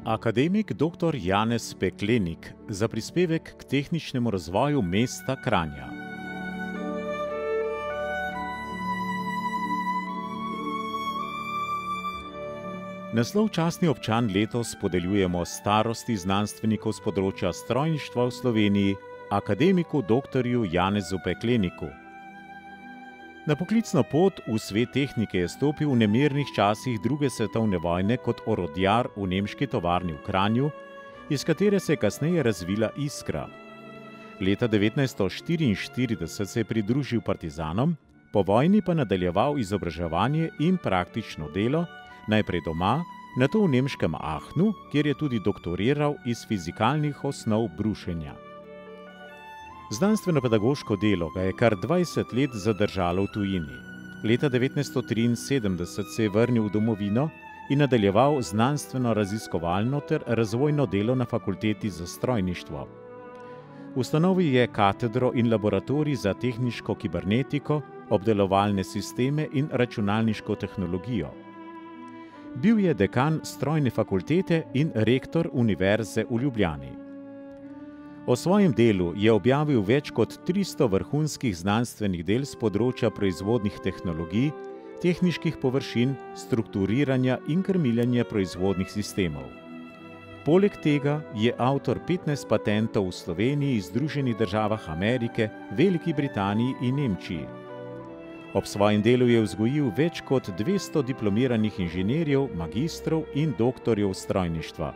Akademik dr. Janez Peklenik za prispevek k tehničnemu razvoju mesta Kranja. Naslov častni občan letos podeljujemo starosti znanstvenikov z področja strojništva v Sloveniji, akademiku dr. Janezu Pekleniku. Na poklicno pot v svet tehnike je stopil v nemirnih časih druge svetovne vojne kot orodjar v nemški tovarni v Kranju, iz katere se je kasneje razvila Iskra. Leta 1944 se je pridružil partizanom, po vojni pa nadaljeval izobraževanje in praktično delo, najprej doma, nato v nemškem Aachnu, kjer je tudi doktoriral iz fizikalnih osnov brušenja. Znanstveno-pedagoško delo ga je kar 20 let zadržalo v tujini. Leta 1973 se je vrnil v domovino in nadaljeval znanstveno-raziskovalno ter razvojno delo na fakulteti za strojništvo. Ustanovil je katedro in laboratorij za tehniško kibernetiko, obdelovalne sisteme in računalniško tehnologijo. Bil je dekan strojne fakultete in rektor Univerze v Ljubljani. O svojem delu je objavil več kot 300 vrhunskih znanstvenih del z področja proizvodnih tehnologij, tehniških površin, strukturiranja in krmiljenja proizvodnih sistemov. Poleg tega je avtor 15 patentov v Sloveniji, Združenih državah Amerike, Veliki Britaniji in Nemčiji. Ob svojem delu je vzgojil več kot 200 diplomiranih inženirjev, magistrov in doktorjev strojništva.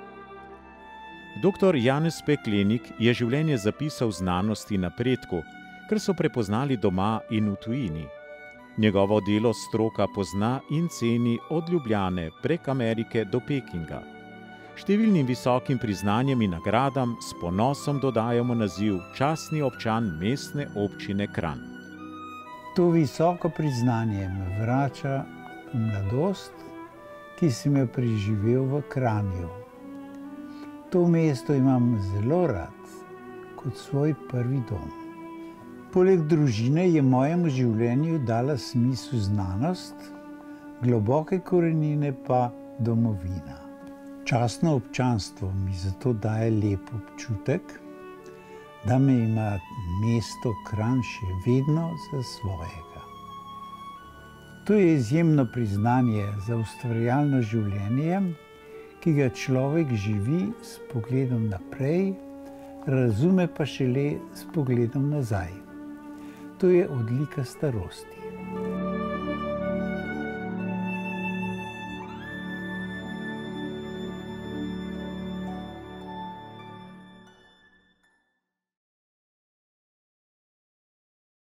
Dr. Janez Peklenik je življenje zapisal znanosti napredku, kar so prepoznali doma in v tujini. Njegovo delo stroka pozna in ceni od Ljubljane prek Amerike do Pekinga. Številnim visokim priznanjem in nagradam s ponosom dodajamo naziv častni občan mestne občine Kranj. To visoko priznanje me vrača v mladost, ki sem jo preživel v Kranju. To mesto imam zelo rad, kot svoj prvi dom. Poleg družine je mojemu življenju dala smisel znanost, globoke korenine pa domovina. Častno občanstvo mi zato daje lep občutek, da me ima mesto Kranj še vedno za svojega. To je izjemno priznanje za ustvarjalno življenje, ki ga človek živi s pogledom naprej, razume pa šele s pogledom nazaj. To je odlika starosti.